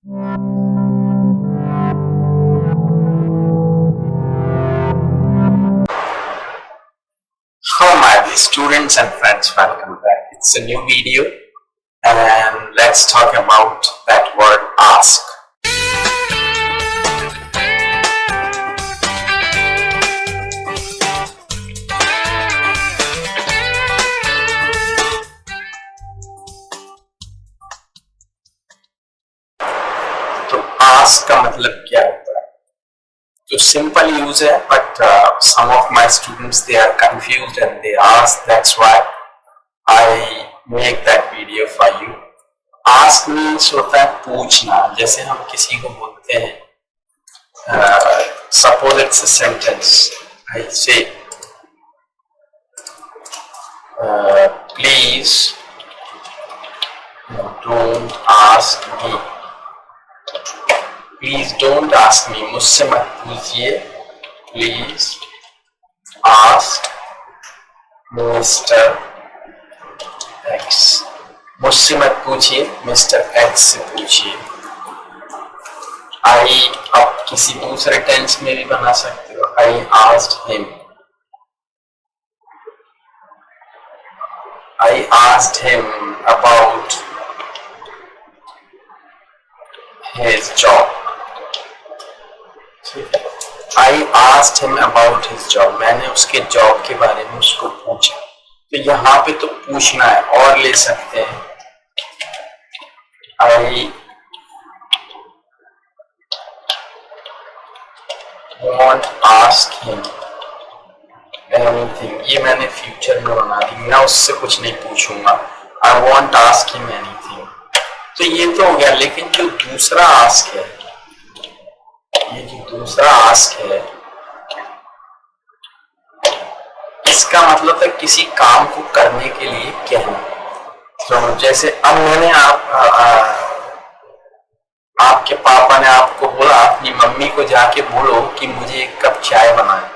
Hello my dear students and friends, welcome back. It's a new video and let's talk about that word ask. तो ask का मतलब क्या होता है? तो simple use है, but some of my students they are confused and they ask. That's why I make that video for you. Ask means होता है पूछना. जैसे हम किसी को बोलते हैं, suppose it's a sentence. I say, please don't ask me. Please don't ask me. मुझसे मत पूछिए. Please ask Mr. X. मुझसे मत पूछिए, Mr. X से पूछिए. I अब किसी दूसरे टेंस में भी बना सकते हो. I asked him. I asked him about his job. I asked him about his job. मैंने उसके जॉब के बारे में उसको पूछा. तो यहाँ पे तो पूछना है और ले सकते हैं. I won't ask him anything. ये मैंने फ्यूचर में बना दी. मैं उससे कुछ नहीं पूछूंगा. I won't ask him anything. तो ये तो हो गया. लेकिन जो दूसरा आस्क है, ये जो दूसरा आस्क है, इसका मतलब है किसी काम को करने के लिए कहना. तो जैसे अब मैंने आपके पापा ने आपको बोला अपनी मम्मी को जाके बोलो कि मुझे एक कप चाय बनाए.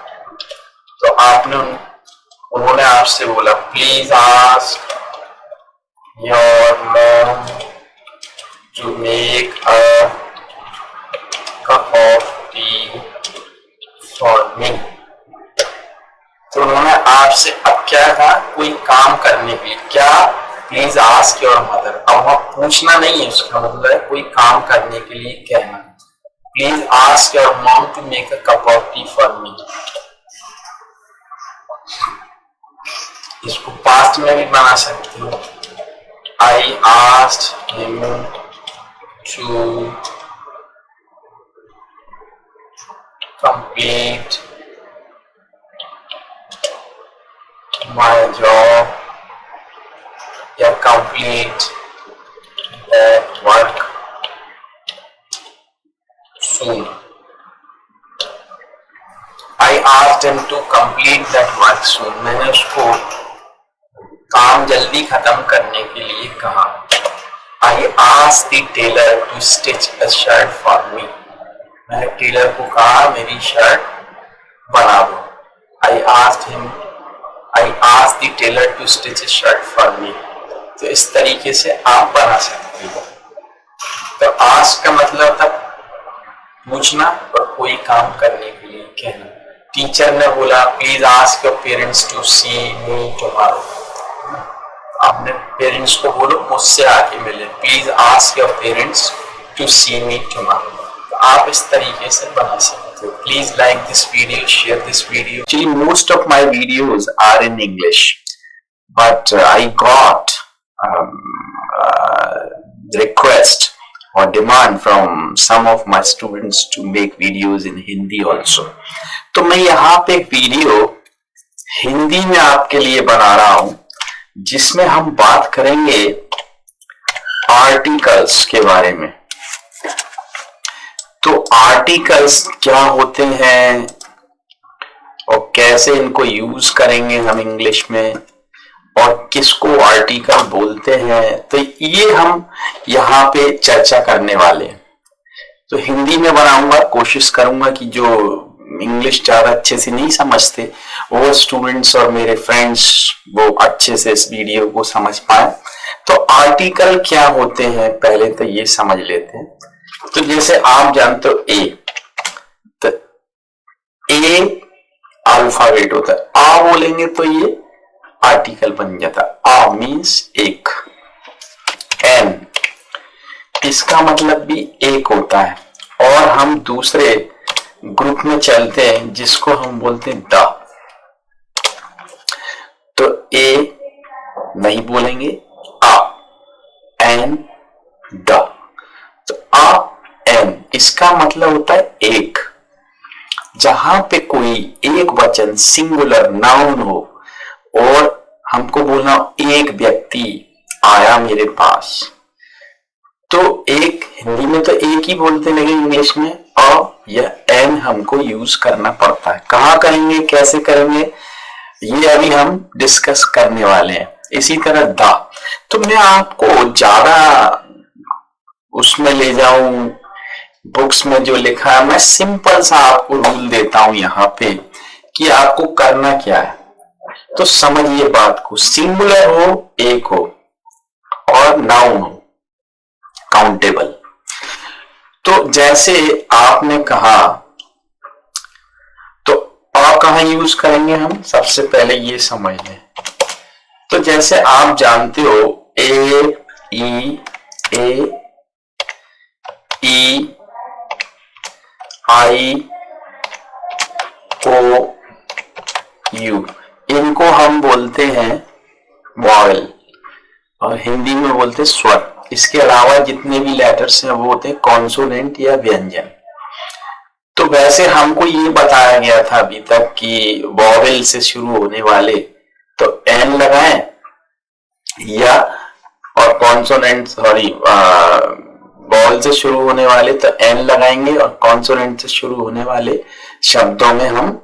तो आपने उन्होंने आपसे बोला please ask your mom to make a cup of tea for me. तो उन्होंने आपसे अब क्या कहा, कोई काम करने के लिए. क्या? Please ask your mother. अब वहां पूछना नहीं है, उसका मतलब है कोई काम करने के लिए कहना. Please ask your mom to make a cup of tea for me. इसको पास्ट में भी बना सकते हो. I asked him to complete my job या complete that work soon. I asked him to complete that work soon. मैंने उसको काम जल्दी खत्म करने के लिए कहा. I asked the tailor to stitch a shirt for me. मैंने टेलर को कहा मेरी शर्ट बना दो. I asked the tailor to stitch a shirt for me. तो इस तरीके से आप बना सकते हो. तो ask का मतलब था पूछना और कोई काम करने के लिए कहना. टीचर ने बोला please ask your parents to see me tomorrow. आपने पेरेंट्स को बोलो मुझसे आके मिले. Please ask your parents to see me tomorrow. आप इस तरीके से बना सकते हो. Please like this video, share this video. Actually, most of my videos are in English, but I got request or demand from some of my students to make videos in Hindi also. तो मैं यहाँ पे एक video Hindi में आपके लिए बना रहा हूँ, जिसमें हम बात करेंगे आर्टिकल्स के बारे में. तो आर्टिकल्स क्या होते हैं और कैसे इनको यूज करेंगे हम इंग्लिश में, और किसको आर्टिकल बोलते हैं, तो ये हम यहाँ पे चर्चा करने वाले हैं. तो हिंदी में बनाऊंगा. कोशिश करूंगा कि जो इंग्लिश ज्यादा अच्छे से नहीं समझते वो स्टूडेंट्स और मेरे फ्रेंड्स वो अच्छे से इस वीडियो को समझ पाए. तो आर्टिकल क्या होते हैं पहले तो ये समझ लेते हैं. तो जैसे आप जानते हो ए, तो ए अल्फाबेट होता है, आ बोलेंगे तो ये आर्टिकल बन जाता है, आ मीन्स एक। एन, इसका मतलब भी एक होता है। और हम दूसरे ग्रुप में चलते हैं जिसको हम बोलते हैं द। तो ए नहीं बोलेंगे, आ, एन, द। तो आ एन, इसका मतलब होता है एक। जहां पे कोई एक वचन सिंगुलर नाउन हो और हमको बोलना एक व्यक्ति आया मेरे पास, तो एक हिंदी में तो एक ही बोलते, लेकिन इंग्लिश में अ या एन हमको यूज करना पड़ता है। कहाँ करेंगे, कैसे करेंगे, ये अभी हम डिस्कस करने वाले हैं। इसी तरह द, तो मैं आपको ज्यादा उसमें ले जाऊं, बुक्स में जो लिखा है, मैं सिंपल सा आपको रूल देता हूं यहाँ पे कि आपको करना क्या है। तो समझिए बात को, सिंगुलर हो, एक हो, और नाउन हो, काउंटेबल। तो जैसे आपने कहा, तो आ कहाँ यूज करेंगे हम, सबसे पहले ये समझ लें। तो जैसे आप जानते हो ए, ई, आई, ओ, यू, इनको हम बोलते हैं वॉवेल और हिंदी में बोलते हैं स्वर। इसके अलावा जितने भी लेटर्स हैं वो होते हैं कॉन्सोनेंट या व्यंजन। तो वैसे हमको ये बताया गया था अभी तक कि वॉवेल से शुरू होने वाले तो एन लगाएं, या और कॉन्सोनेंट, सॉरी, वॉवेल से शुरू होने वाले तो एन लगाएंगे और कॉन्सोनेंट से शुरू होने वाले शब्दों में हम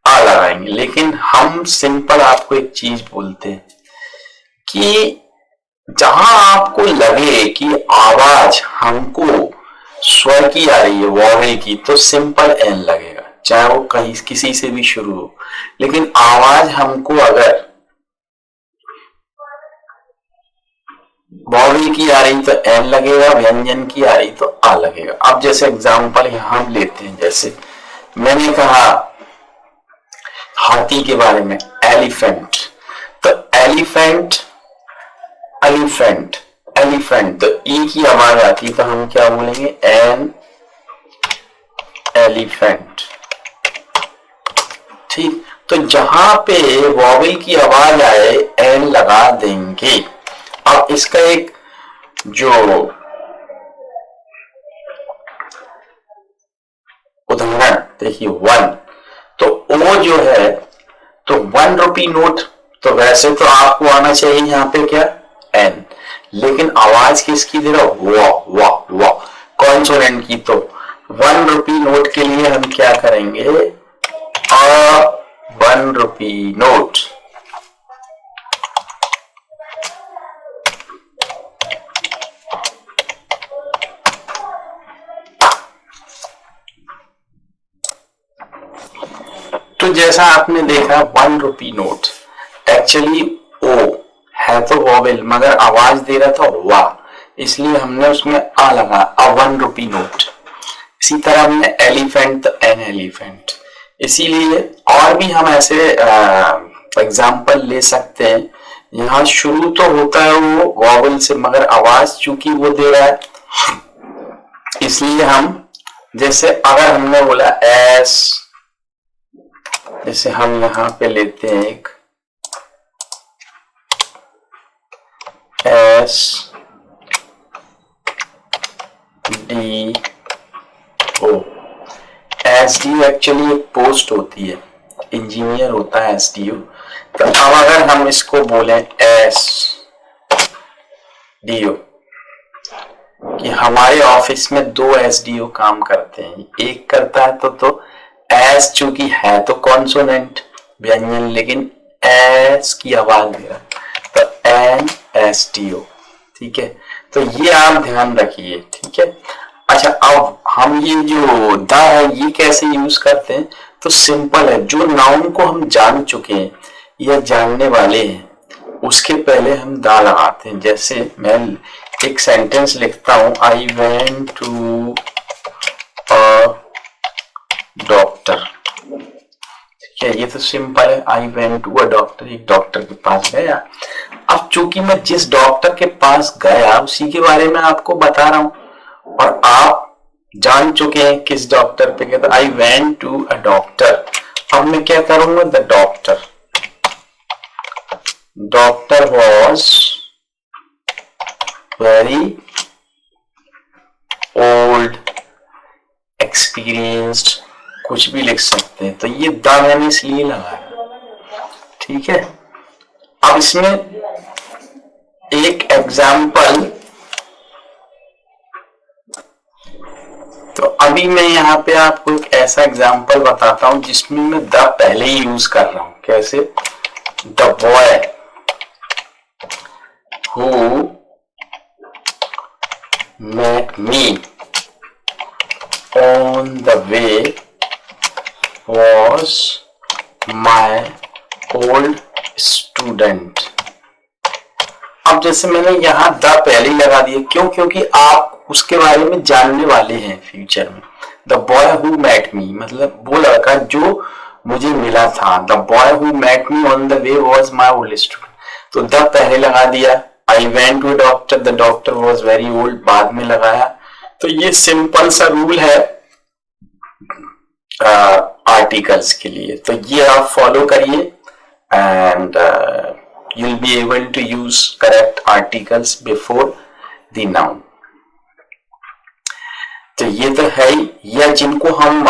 आ लगाएंगे। लेकिन हम सिंपल आपको एक चीज बोलते हैं कि जहां आपको लगे कि आवाज हमको स्वर की आ रही है, वॉवेल की, तो सिंपल एन लगेगा, चाहे वो कहीं किसी से भी शुरू हो। लेकिन आवाज हमको अगर वॉवेल की आ रही तो एन लगेगा, व्यंजन की आ रही तो आ लगेगा। अब जैसे एग्जांपल यहां हम लेते हैं, जैसे मैंने कहा हाथी के बारे में, एलिफेंट, तो एलिफेंट, एलिफेंट, एलिफेंट, तो ई की आवाज आती तो हम क्या बोलेंगे, एन एलिफेंट। ठीक, तो जहां पे वॉवेल की आवाज आए एन लगा देंगे। अब इसका एक जो उदाहरण देखिए, वन, तो ओ जो है, तो 1 रुपी नोट, तो वैसे तो आपको आना चाहिए यहाँ पे क्या, एन, लेकिन आवाज किसकी दे रहा, वाह वाह वाह, कॉन्सोनेंट की। तो 1 रुपी नोट के लिए हम क्या करेंगे, अ 1 रुपी नोट। तो जैसा आपने देखा 1 रुपी नोट, एक्चुअली ओ है तो वॉवेल, मगर आवाज दे रहा था वाह, इसलिए हमने उसमें आ लगा, अ 1 रुपी नोट। इसी तरह हमने एलिफेंट तो एन एलिफेंट। इसीलिए और भी हम ऐसे एग्जाम्पल ले सकते हैं। यहाँ शुरू तो होता है वो वॉवेल से, मगर आवाज चूंकि वो दे रहा है, इसलिए हम, जैसे अगर हमने बोला एस, जैसे हम यहां पे लेते हैं एक S D O, S D O actually एक पोस्ट होती है, इंजीनियर होता है एस डी ओ। तो अब अगर हम इसको बोलें एस डी ओ, कि हमारे ऑफिस में 2 एस डी ओ काम करते हैं, एक करता है तो एस चूंकि है तो कॉन्सोनेंट व्यंजन, लेकिन एस की आवाज दे रहा, तो एन एस टी ओ। ठीक है, तो ये आप ध्यान रखिए। ठीक है, अच्छा, अब हम ये जो द है ये कैसे यूज करते हैं, तो सिंपल है, जो नाउन को हम जान चुके हैं या जानने वाले हैं उसके पहले हम द लगाते हैं। जैसे मैं एक सेंटेंस लिखता हूं, I went to a doctor. ठीक है, ये तो सिंपल है, I went to a doctor, एक डॉक्टर के पास गया। अब चूंकि मैं जिस डॉक्टर के पास गया उसी के बारे में आपको बता रहा हूं और आप जान चुके हैं किस डॉक्टर पे गया, तो I went to a doctor. अब मैं क्या करूंगा, the doctor was very old experienced, कुछ भी लिख सकते हैं। तो ये द मैंने इसलिए लगाया। ठीक है, अब इसमें एक एग्जाम्पल, तो अभी मैं यहाँ पे आपको एक ऐसा एग्जाम्पल बताता हूं जिसमें मैं द पहले ही यूज कर रहा हूं। कैसे, the boy who met me on the way was my old student। अब जैसे मैंने यहाँ द पहले ही लगा दिया, क्यों? क्योंकि आप उसके बारे में जानने वाले हैं फ्यूचर में। The boy who met me मतलब वो लड़का जो मुझे मिला था। The boy who met me on the way was my old student, तो द पहले लगा दिया। I went to doctor, the doctor was very old बाद में लगाया। तो ये सिंपल सा रूल है आर्टिकल्स के लिए, तो ये आप फॉलो करिए and you will be able to use correct articles before the noun. तो ये तो है ही, या जिनको हम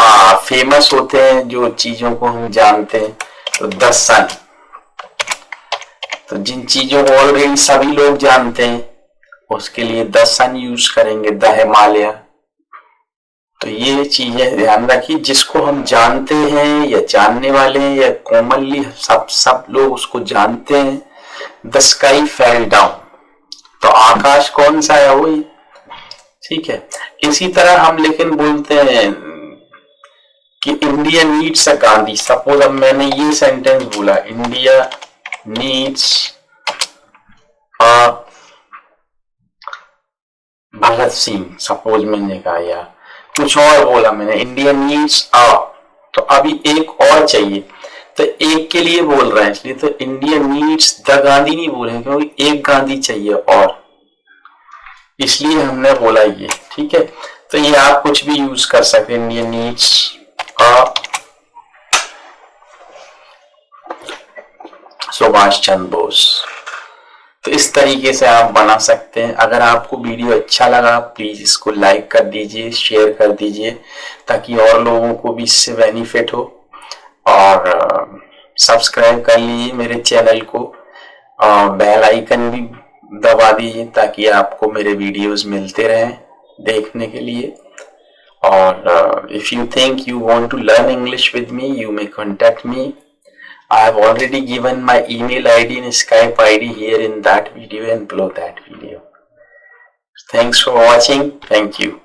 फेमस होते हैं, जो चीजों को हम जानते हैं, तो द सन, तो जिन चीजों को ऑलरेडी सभी लोग जानते हैं उसके लिए द सन यूज करेंगे, द हिमालय। तो ये चीजें ध्यान रखिए, जिसको हम जानते हैं या जानने वाले हैं या कॉमनली सब लोग उसको जानते हैं। द स्काई फेल डाउन, तो आकाश कौन सा है, वही। ठीक है, इसी तरह हम लेकिन बोलते हैं कि India needs a Gandhi. Suppose अब मैंने ये सेंटेंस बोला, India needs a Bhagat Singh, suppose मैंने कहा, या कुछ और बोला मैंने, इंडिया नीड्स अ, तो अभी एक और चाहिए, तो एक के लिए बोल रहा है इसलिए तो इंडिया नीड्स द गांधी नहीं बोले, क्योंकि एक गांधी चाहिए और इसलिए हमने बोला ये। ठीक है, तो ये आप कुछ भी यूज कर सकते हैं, India needs a Subhash Chandra Bose. तो इस तरीके से आप बना सकते हैं। अगर आपको वीडियो अच्छा लगा प्लीज इसको लाइक कर दीजिए, शेयर कर दीजिए, ताकि और लोगों को भी इससे बेनिफिट हो, और सब्सक्राइब कर लीजिए मेरे चैनल को, और बेल आइकन भी दबा दीजिए ताकि आपको मेरे वीडियोस मिलते रहें देखने के लिए। और if you think you want to learn English with me, you may contact me. I have already given my email ID and Skype ID here in that video and below that video. Thanks for watching. Thank you.